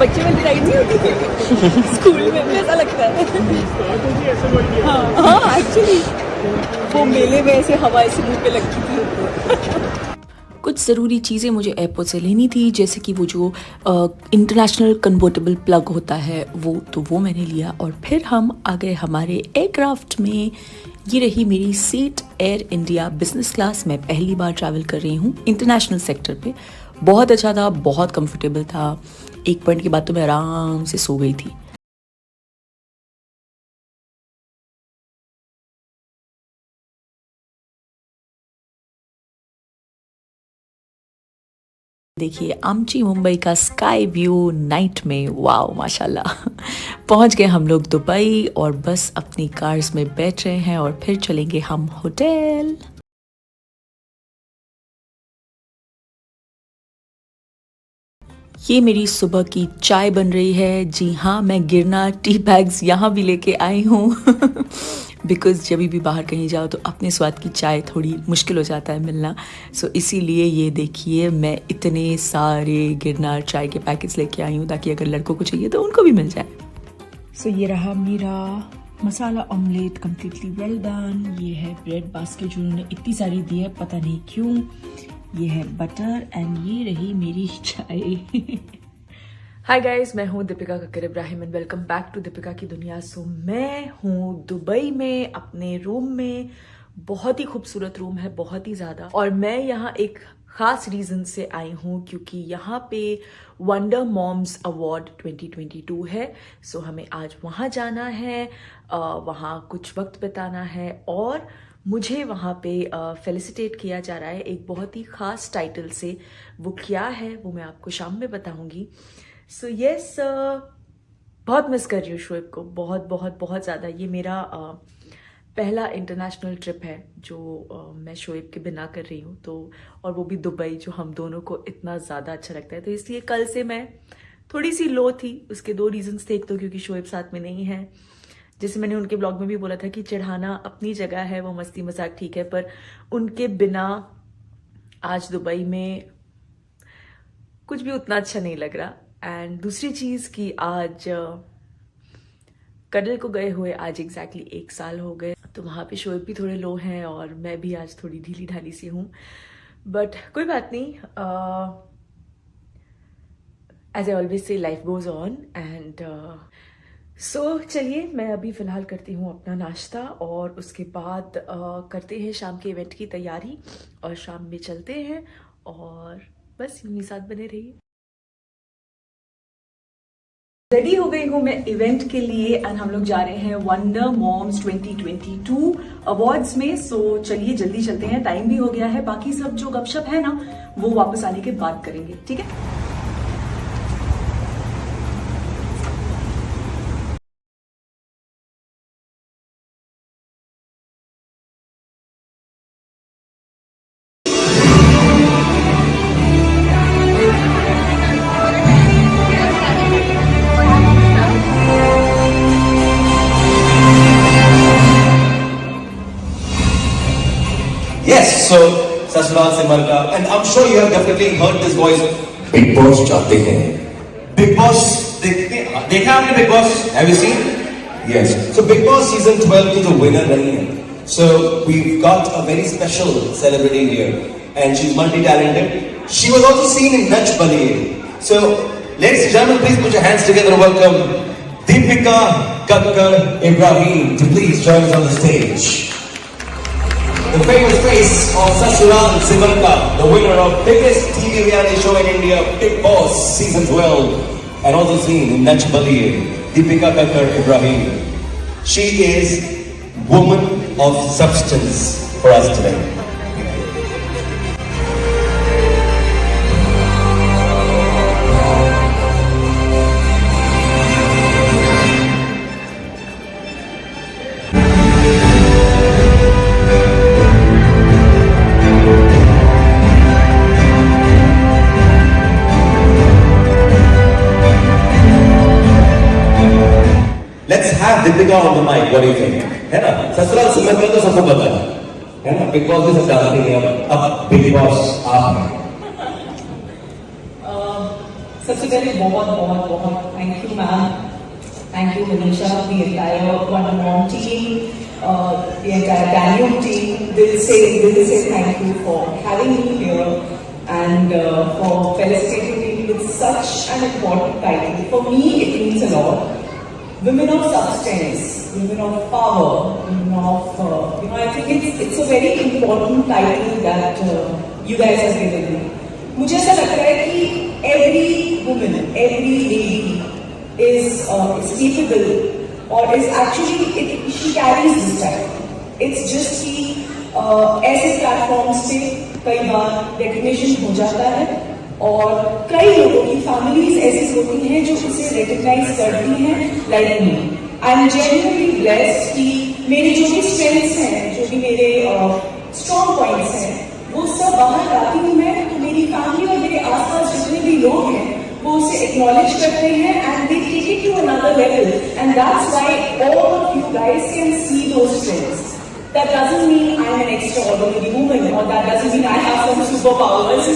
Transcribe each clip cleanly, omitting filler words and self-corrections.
बच्चे वाली राइड नहीं होती थी स्कूल में भी ऐसा लगता है। हाँ एक्चुअली वो मेले में ऐसे हवा ऐसे मुंह पे लगती थी। कुछ ज़रूरी चीज़ें मुझे एयरपोर्ट से लेनी थी, जैसे कि वो जो इंटरनेशनल कन्वर्टेबल प्लग होता है वो मैंने लिया। और फिर हम आ गए हमारे एयरक्राफ्ट में। ये रही मेरी seat air India business class. मैं पहली बार ट्रैवल कर रही हूँ इंटरनेशनल सेक्टर पे। बहुत अच्छा था, बहुत कंफर्टेबल था। एक पॉइंट के बाद तो मैं आराम से सो गई थी। देखिए आमची मुंबई का स्काई व्यू नाइट में, वाओ माशाल्लाह। पहुंच गए हम लोग दुबई और बस अपनी कार्स में बैठ रहे हैं और फिर चलेंगे हम होटल। ये मेरी सुबह की चाय बन रही है। जी हाँ, मैं गिरना टी बैग्स यहाँ भी लेके आई हूँ बिकॉज़ जब भी बाहर कहीं जाओ तो अपने स्वाद की चाय थोड़ी मुश्किल हो जाता है मिलना। सो इसीलिए ये देखिए मैं इतने सारे गिरनार चाय के पैकेट्स लेके आई हूँ ताकि अगर लड़कों को चाहिए तो उनको भी मिल जाए। सो ये रहा मेरा मसाला ऑमलेट कम्प्लीटली वेल डन। ये है ब्रेड बास्केट जो उन्होंने इतनी सारी दी है, पता नहीं क्यों। ये है बटर एंड ये रही मेरी चाय। हाय गाइस, मैं हूँ Dipika Kakar Ibrahim and welcome back to Dipika की दुनिया। सो मैं हूँ दुबई में अपने रूम में। बहुत ही खूबसूरत रूम है, बहुत ही ज़्यादा। और मैं यहाँ एक ख़ास रीज़न से आई हूँ क्योंकि यहाँ पे वंडर मॉम्स अवार्ड 2022 है। सो हमें आज वहाँ जाना है, वहाँ कुछ वक्त बिताना है और मुझे वहाँ पे फेलिसिटेट किया जा रहा है एक बहुत ही ख़ास टाइटल से। वो क्या है वो मैं आपको शाम में बताऊँगी। सो यस, बहुत मिस कर रही हूँ शोएब को, बहुत बहुत बहुत ज़्यादा। ये मेरा पहला इंटरनेशनल ट्रिप है जो मैं शोएब के बिना कर रही हूँ, तो और वो भी दुबई, जो हम दोनों को इतना ज़्यादा अच्छा लगता है। तो इसलिए कल से मैं थोड़ी सी लो थी। उसके दो रीजंस थे। एक तो क्योंकि शोएब साथ में नहीं है, जैसे मैंने उनके ब्लॉग में भी बोला था कि चिढ़ाना अपनी जगह है, वो मस्ती मजाक ठीक है, पर उनके बिना आज दुबई में कुछ भी उतना अच्छा नहीं लग रहा। एंड दूसरी चीज़ कि आज कडल को गए हुए आज एग्जैक्टली 1 साल हो गए, तो वहाँ पे शोएब भी थोड़े लो हैं और मैं भी आज थोड़ी ढीली ढाली सी हूँ। बट कोई बात नहीं, as I always say life goes on. And so चलिए मैं अभी फ़िलहाल करती हूँ अपना नाश्ता और उसके बाद करते हैं शाम के इवेंट की तैयारी और शाम में चलते हैं और बस यूं ही साथ बने रहिए। रेडी हो गई हूँ मैं इवेंट के लिए एंड हम लोग जा रहे हैं वंडर मॉम्स 2022 अवार्ड्स में। सो चलिए जल्दी चलते हैं, टाइम भी हो गया है। बाकी सब जो गपशप है ना वो वापस आने के बाद करेंगे, ठीक है। Yes, so ससुराल से मरका, and I'm sure you have definitely heard this voice. Big Boss चाहते हैं. Big Boss देखा आपने Big Boss? Have you seen? Yes. So Big Boss season 12 की जो winner रही है. So we've got a very special celebrity here, and she's multi-talented. She was also seen in Nach Baliye. So ladies and gentlemen, please put your hands together and welcome Deepika Kakkar Ibrahim to please join us on the stage. The famous face of Sasural Sivanka, the winner of biggest TV reality show in India, Big Boss season 12, and also seen in Nach Baliye, Deepika Kakkar Ibrahim. She is woman of substance for us today. Let's have Deepika on the mic. What do you think? है ना? ससुराल से मैं तो सबको पता है ना? बिग बॉस भी सब जानते हैं। अब बिग बॉस आप हैं। सबसे पहले बहुत बहुत बहुत thank you ma'am, thank you Manisha, the entire Wonder Mom team, the entire Daniel team. They'll say thank you for having me here and for felicitating me with such an important title. For me, it means a lot. Women of substance, women of power, women of, I think it's a very important title that you guys have given me. मुझे ऐसा लगता है कि every woman, every lady is capable or is actually, she carries this title. It's just कि ऐसे platforms पे कई बार recognition हो जाता है और कई लोगों की फैमिलीज ऐसी होती हैं जो उसे रिकग्नाइज करती हैं, like me. I am genuinely blessed कि मेरी जो भी स्ट्रेंथ्स हैं, जो भी मेरे स्ट्रॉन्ग पॉइंट्स हैं, वो सब बाहर लाती हूँ मैं, तो मेरी फैमिली और मेरे आसपास जितने भी लोग हैं वो उसे एक्नॉलेज करते हैं and they take it to another level, and that's why all of you guys can see those strengths. That doesn't mean I'm an extraordinary woman, or that doesn't mean I have some superpowers.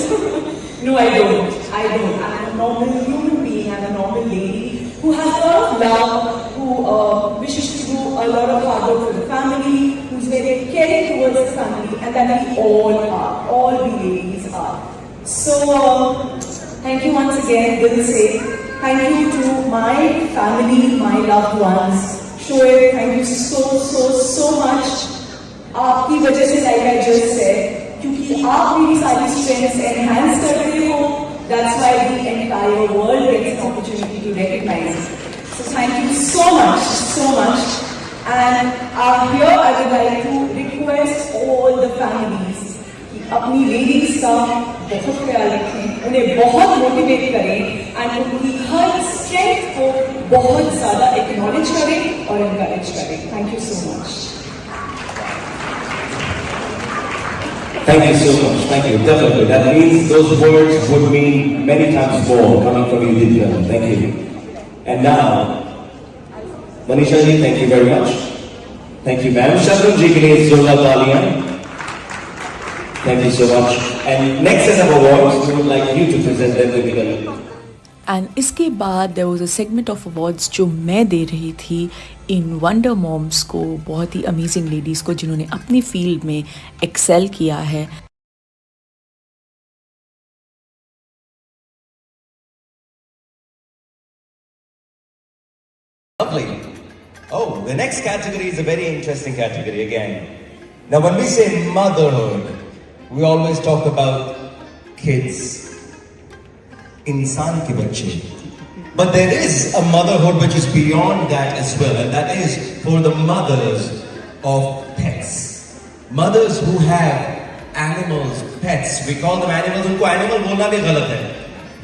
No, I don't. I'm a normal human being. I'm a normal lady who has a lot of love, who wishes to do a lot of hard work for the family, who's very caring towards the family, and that we all are. All we ladies are. So, thank you once again, Dil Se. Thank you to my family, my loved ones. Shoaib, thank you so much. आपकी वजह से, like I just said, क्योंकि आप मेरी सारी strengths enhance करते हो, that's why the entire world gets an opportunity to recognise. So thank you so much. And here I would like to request all the families कि अपनी ladies का बहुत ख्याल रखें, उन्हें बहुत मोटिवेट करें एंड उनकी हर स्ट्रेंथ को बहुत ज्यादा एक्नॉलेज करें और एनकरेज करें. Thank you so much. Thank you so much. Thank you. Definitely. That means those words would mean many times more coming from you, Divya. Thank you. And now, Manisha ji, thank you very much. Thank you, ma'am. Shabnam ji ke liye zorla taaliyan. Thank you so much. And next set of awards, we would like you to present them, Divya. And इसके बाद there was a segment of awards जो मैं दे रही थी इन wonder moms को, बहुत ही amazing ladies को जिन्होंने अपनी फील्ड में एक्सेल किया है. Lovely. Oh, the next category is a very interesting category again. Now, when we say motherhood, we always talk about kids. इंसान के बच्चे. But there is a motherhood which is beyond that as well, and that is for the mothers of pets. Mothers who have animals, pets. We call them animals. उनको animal बोलना भी गलत है,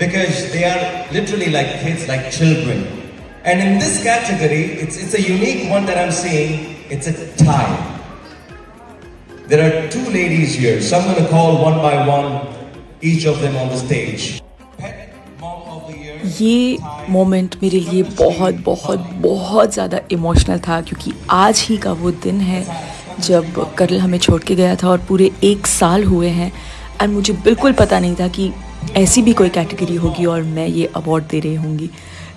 because they are literally like kids, like children. And in this category, it's a unique one that I'm seeing. It's a tie. There are two ladies here, so I'm going to call one by one each of them on the stage. ये moment मेरे लिए बहुत बहुत बहुत ज़्यादा emotional था, क्योंकि आज ही का वो दिन है जब कर्ल हमें छोड़ के गया था और पूरे 1 साल हुए हैं. एंड मुझे बिल्कुल पता नहीं था कि ऐसी भी कोई कैटेगरी होगी और मैं ये अवार्ड दे रही होंगी.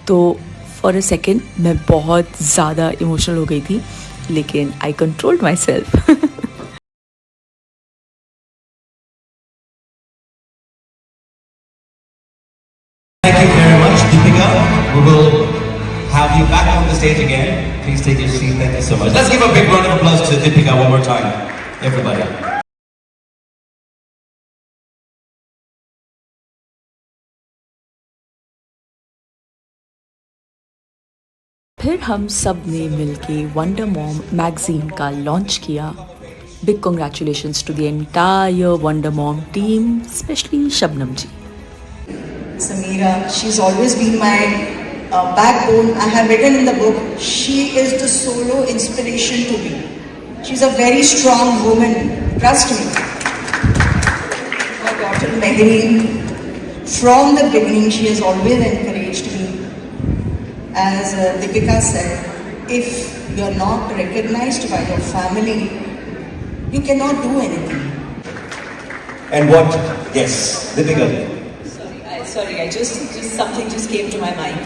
तो फॉर अ सेकेंड मैं बहुत ज़्यादा इमोशनल हो गई थी, लेकिन I controlled myself. We will have you back on the stage again. Please take your seat. Thank you so much. Let's give a big round of applause to Deepika one more time, everybody. फिर हम सब ने मिलके wonder mom magazine का launch किया. Big congratulations to the entire wonder mom team, specially Shabnam ji. Samira, she's always been my backbone. I have written in the book, she is the solo inspiration to me. She's a very strong woman, trust me. My daughter Mehreen, from the beginning, she has always encouraged me. As Deepika said, if you're not recognized by your family, you cannot do anything. And what? Yes, Deepika. sorry, I just something just came to my mind.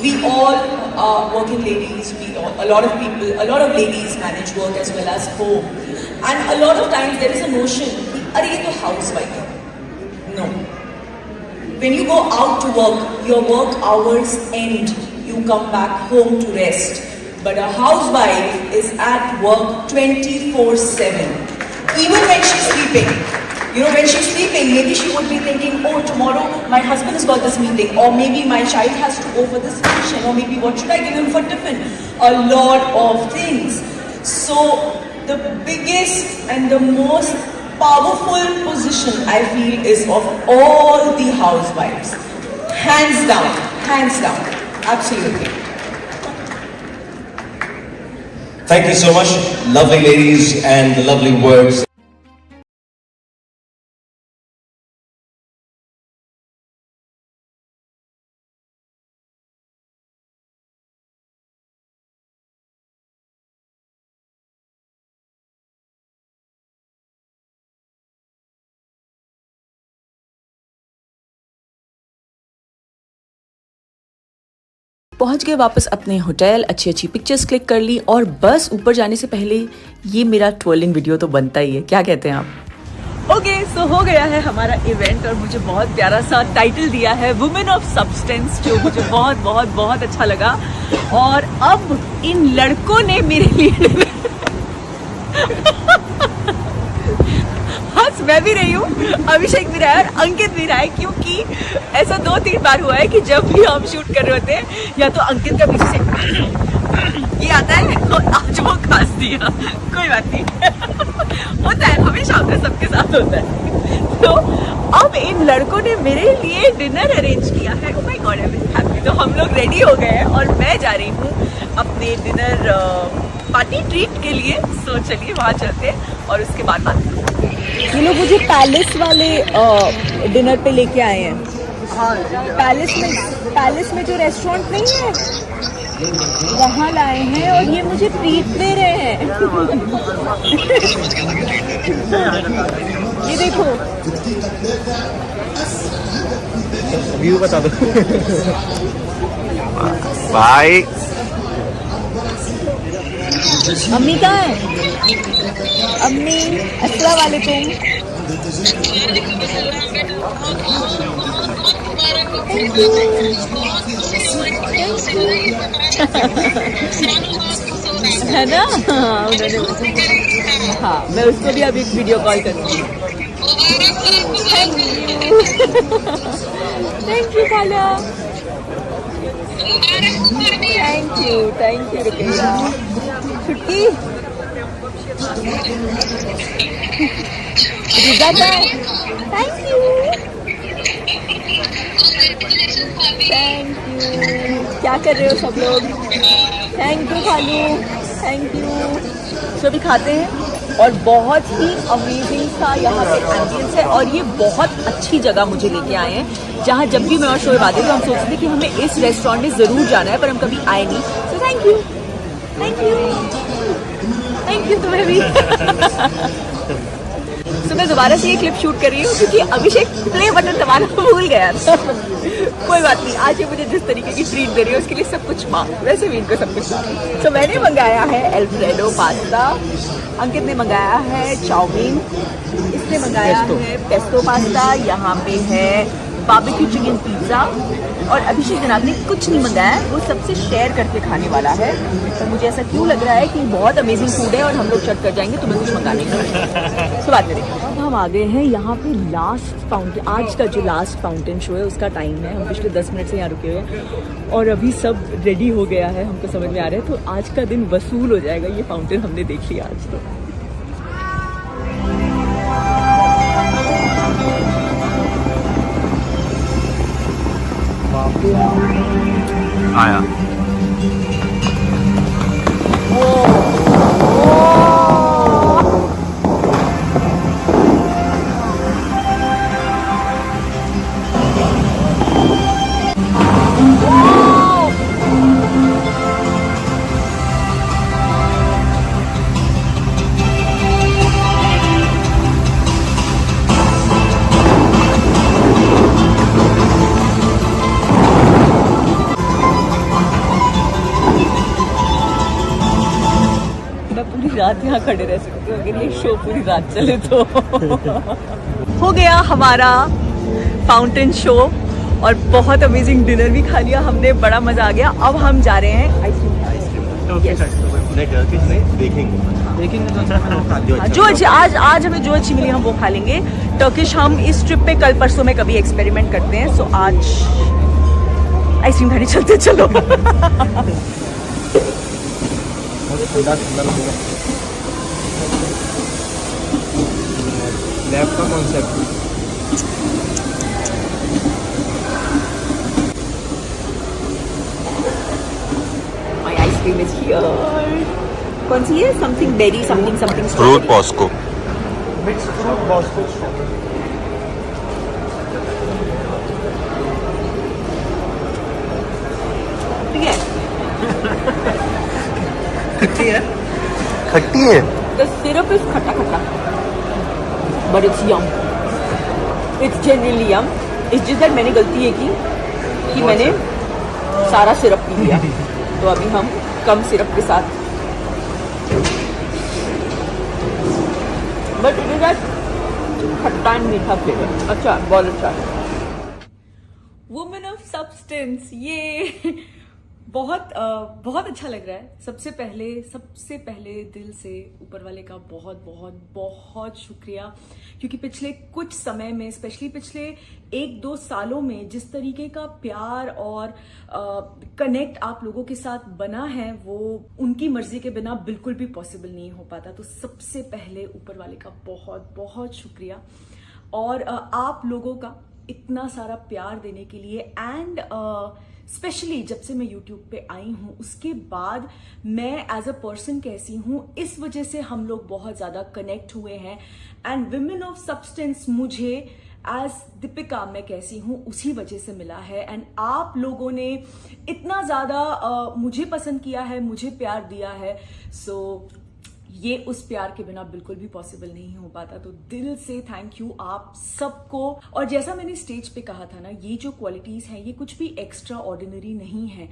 We all are working ladies. A lot of people, a lot of ladies manage work as well as home, and a lot of times there is a notion, "Arey, ye to housewife hai." No. When you go out to work, your work hours end. You come back home to rest. But a housewife is at work 24/7, even when she's sleeping. You know, when she's sleeping, maybe she would be thinking, "Oh, tomorrow my husband has got this meeting, or maybe my child has to go for this function, or maybe what should I give him for tiffin?" A lot of things. So the biggest and the most powerful position I feel is of all the housewives. Hands down, absolutely. Thank you so much, lovely ladies, and the lovely words. पहुंच गए वापस अपने hotel, अच्छी अच्छी pictures click कर ली और बस ऊपर जाने से पहले ये मेरा ट्रोलिंग वीडियो तो बनता ही है, क्या कहते हैं आप? ओके, सो हो गया है हमारा इवेंट और मुझे बहुत प्यारा सा टाइटल दिया है वुमेन ऑफ सब्सटेंस, जो मुझे बहुत बहुत बहुत अच्छा लगा। और अब इन लड़कों ने मेरे लिए हंस मैं भी रही हूँ, अभिषेक भी रहा है और अंकित भी रहा है, क्योंकि ऐसा 2-3 बार हुआ है कि जब भी हम शूट कर रहे होते हैं या तो अंकित का पीछे से ये आता है और आज वो खांस दिया, कोई बात नहीं होता है, हमेशा होता है, सबके साथ होता है। तो अब इन लड़कों ने मेरे लिए डिनर अरेंज किया है। Oh my God, I am happy. तो हम लोग रेडी हो गए हैं और मैं जा रही हूँ अपने डिनर पार्टी ट्रीट के लिए। सो चलिए वहाँ चलते हैं और उसके बाद बात करते हैं। ये लोग मुझे पैलेस वाले डिनर पे लेके आए हैं। पैलेस में जो रेस्टोरेंट नहीं है वहाँ लाए हैं और ये मुझे ट्रीट दे रहे हैं। ये देखो, व्यू बता दो भाई। अम्मी कहाँ है? अम्मी अस्सलाम वालेकुम। है ना? हाँ, उन्होंने, हाँ, मैं उसको भी अभी वीडियो कॉल करूँगी। थैंक यू खाला, थैंक यू रुकैया। छुट्टी थैंक यू। क्या कर रहे हो सब लोग? थैंक यू खालू, थैंक यू। सो अभी खाते हैं और बहुत ही अमेजिंग सा यहाँ पे एम्बियंस है और ये बहुत अच्छी जगह मुझे लेके आए हैं, जहाँ जब भी मैं और शोएब आते थे हम सोचते थे कि हमें इस रेस्टोरेंट में ज़रूर जाना है, पर हम कभी आए नहीं। सो thank you, thank you, thank you तुम्हें भी। तो मैं दोबारा से ये क्लिप शूट कर रही हूँ क्योंकि अभिषेक प्ले बटन दबाना भूल गया था। कोई बात नहीं, आज ये मुझे जिस तरीके की ट्रीट दे रही है उसके लिए सब कुछ माफ, वैसे भी इनको सब कुछ माफ। तो मैंने मंगाया है अल्फ्रेडो पास्ता, अंकित ने मंगाया है चाउमीन, इसने मंगाया है पेस्टो पास्ता, यहाँ पे है बारबेक्यू चिकन पिज्ज़ा और अभिषेक जनाब ने कुछ नहीं मंगाया, वो सबसे शेयर करके खाने वाला है। तो मुझे ऐसा क्यों लग रहा है कि बहुत अमेजिंग फूड है और हम लोग चट कर जाएंगे, तुम्हें कुछ मंगाने का। सो बात करेंगे। अब हम आ गए हैं यहाँ पे लास्ट फाउंटेन, आज का जो लास्ट फाउंटेन शो है उसका टाइम है। हम पिछले 10 मिनट से यहाँ रुके हुए हैं और अभी सब रेडी हो गया है, हमको समझ में आ रहा है। तो आज का दिन वसूल हो जाएगा, ये फाउंटेन हमने देख लिया आज। तो आया रात यहाँ खड़े रह सकते हो अगर ये शो पूरी रात चले तो। हो गया हमारा फाउंटेन शो और बहुत अमेजिंग डिनर भी खा लिया हमने, बड़ा मजा आ गया। अब हम जा रहे हैं आइसक्रीम। आज हमें जो अच्छी मिली हम वो खा लेंगे। टर्किश हम इस ट्रिप पे कल परसों में कभी एक्सपेरिमेंट करते हैं, सो आज आइसक्रीम खाने चलते। चलो लैब का concept my ice cream is here. कौन सी है? Something berry something something fruit पॉस्को। मिक्स फ्रूट बॉस्को। ठीक है। खट्टी है। खट्टी है। The syrup is खट्टा खट्टा, but it's yum. It's genuinely yum. It's just that मैंने गलती ये की कि मैंने सारा सिरप पी लिया, तो अभी हम कम सिरप के साथ। But it is that खट्टा एंड मीठा फ्लेवर। अच्छा, बहुत अच्छा। वुमेन ऑफ सब्सटेंस, ये बहुत अच्छा लग रहा है। सबसे पहले दिल से ऊपर वाले का बहुत बहुत बहुत शुक्रिया, क्योंकि पिछले कुछ समय में, स्पेशली पिछले 1-2 सालों में जिस तरीके का प्यार और कनेक्ट आप लोगों के साथ बना है, वो उनकी मर्जी के बिना बिल्कुल भी पॉसिबल नहीं हो पाता। तो सबसे पहले ऊपर वाले का बहुत बहुत शुक्रिया, और आप लोगों का इतना सारा प्यार देने के लिए। एंड स्पेशली जब से मैं YouTube पे आई हूँ उसके बाद मैं एज अ पर्सन कैसी हूँ, इस वजह से हम लोग बहुत ज्यादा कनेक्ट हुए हैं। एंड विमेन ऑफ सब्सटेंस मुझे एज दीपिका मैं कैसी हूँ उसी वजह से मिला है। एंड आप लोगों ने इतना ज्यादा मुझे पसंद किया है, मुझे प्यार दिया है, सो ये उस प्यार के बिना बिल्कुल भी पॉसिबल नहीं हो पाता। तो दिल से थैंक यू आप सबको। और जैसा मैंने स्टेज पे कहा था ना, ये जो क्वालिटीज हैं ये कुछ भी एक्स्ट्रा ऑर्डिनरी नहीं है।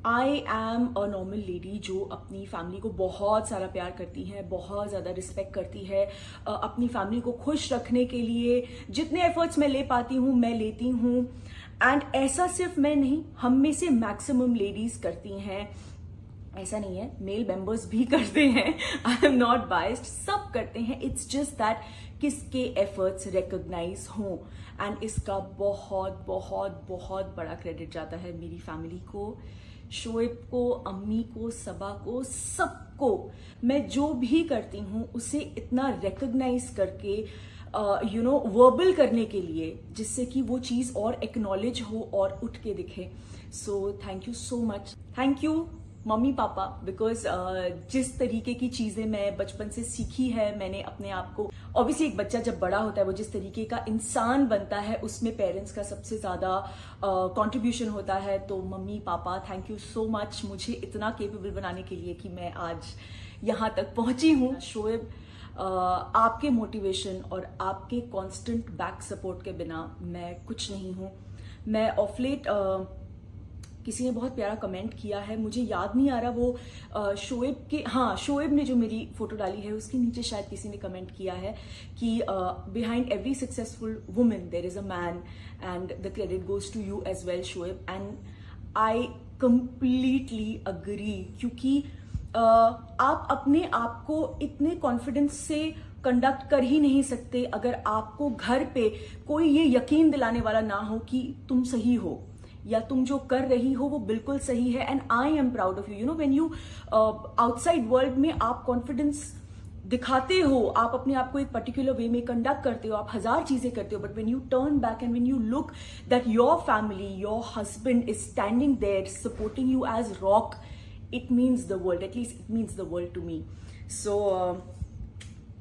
I am a normal lady जो अपनी फैमिली को बहुत सारा प्यार करती है, बहुत ज्यादा रिस्पेक्ट करती है। अपनी फैमिली को खुश रखने के लिए जितने एफर्ट्स मैं ले पाती हूँ मैं लेती हूँ। एंड ऐसा सिर्फ मैं नहीं, हम में से मैक्सिमम लेडीज करती हैं। ऐसा नहीं है, मेल मेंबर्स भी करते हैं, आई एम नॉट बाइस्ड, सब करते हैं। इट्स जस्ट दैट किसके एफर्ट्स रिकॉग्नाइज हों। एंड इसका बहुत बहुत बहुत बड़ा क्रेडिट जाता है मेरी फैमिली को, शोएब को, अम्मी को, सबा को, सबको। मैं जो भी करती हूँ उसे इतना रिकॉग्नाइज करके वर्बल करने के लिए, जिससे कि वो चीज और एक्नॉलेज हो और उठ के दिखे। सो thank you so much. Thank you mummy papa, because जिस तरीके की चीजें मैं बचपन से सीखी है मैंने अपने आप को, ऑब्वियसली एक बच्चा जब बड़ा होता है वो जिस तरीके का इंसान बनता है उसमें पेरेंट्स का सबसे ज्यादा कंट्रीब्यूशन होता है। तो mummy papa thank you so much मुझे इतना केपेबल बनाने के लिए कि मैं आज यहाँ तक पहुंची हूँ। शोएब, आपके मोटिवेशन और आपके कांस्टेंट बैक सपोर्ट के बिना मैं कुछ नहीं हूँ। मैं ऑफ लेट किसी ने बहुत प्यारा कमेंट किया है, मुझे याद नहीं आ रहा वो शोएब के, हाँ शोएब ने जो मेरी फोटो डाली है उसके नीचे शायद किसी ने कमेंट किया है कि behind every successful woman there is a man and the credit goes to you as well Shoaib. And I completely agree, क्योंकि आप अपने आप को इतने कॉन्फिडेंस से कंडक्ट कर ही नहीं सकते अगर आपको घर पे कोई ये यकीन दिलाने वाला ना हो कि तुम सही हो या तुम जो कर रही हो वो बिल्कुल सही है। And I am proud of you. You know when you outside world में आप कॉन्फिडेंस दिखाते हो, आप अपने आप को एक पर्टिकुलर वे में कंडक्ट करते हो, आप 1000 चीजें करते हो, but when you turn back and when you look that your family, your husband is standing there supporting you as rock, it means the world, at least it means the world to me. So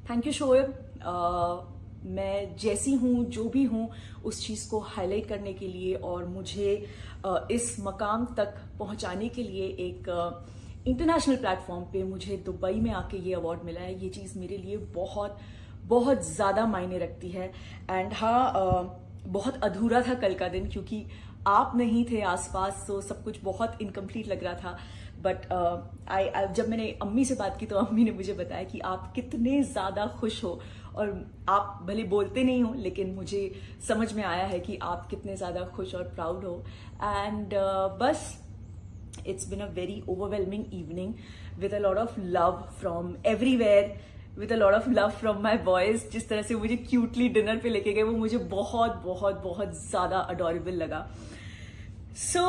thank you Shoaib. मैं जैसी हूँ जो भी हूँ उस चीज़ को highlight करने के लिए और मुझे इस मकाम तक पहुँचाने के लिए एक इंटरनेशनल प्लेटफॉर्म पे मुझे दुबई में आके ये अवार्ड मिला है। ये चीज़ मेरे लिए बहुत बहुत ज़्यादा मायने रखती है। एंड हाँ, बहुत अधूरा था कल का दिन, क्योंकि आप नहीं थे आसपास, तो सब कुछ बहुत इनकम्प्लीट लग रहा था। बट जब मैंने अम्मी से बात की तो अम्मी ने मुझे बताया कि आप कितने ज़्यादा खुश हो, और आप भले बोलते नहीं हो लेकिन मुझे समझ में आया है कि आप कितने ज़्यादा खुश और प्राउड हो। एंड बस it's been a very overwhelming evening with a lot of love from everywhere, with a lot of love from my boys। जिस तरह से मुझे क्यूटली डिनर पे लेके गए वो मुझे बहुत बहुत बहुत ज़्यादा अडोरेबल लगा। So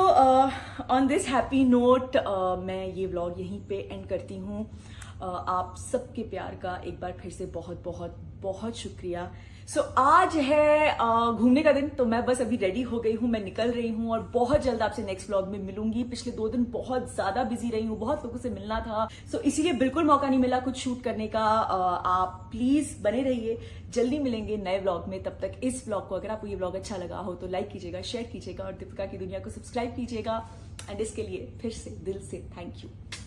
on this happy note मैं ये व्लॉग यहीं पे एंड करती हूँ। आप सबके प्यार का एक बार फिर से बहुत बहुत बहुत शुक्रिया। सो आज है घूमने का दिन, तो मैं बस अभी रेडी हो गई हूँ, मैं निकल रही हूँ और बहुत जल्द आपसे नेक्स्ट व्लॉग में मिलूंगी। पिछले 2 दिन बहुत ज्यादा बिजी रही हूँ, बहुत लोगों से मिलना था, सो इसीलिए बिल्कुल मौका नहीं मिला कुछ शूट करने का। आप प्लीज बने रहिए, जल्दी मिलेंगे नए व्लॉग में। तब तक इस व्लॉग को, अगर आपको ये व्लॉग अच्छा लगा हो तो लाइक कीजिएगा, शेयर कीजिएगा और दीपिका की दुनिया को सब्सक्राइब कीजिएगा। एंड इसके लिए फिर से दिल से थैंक यू।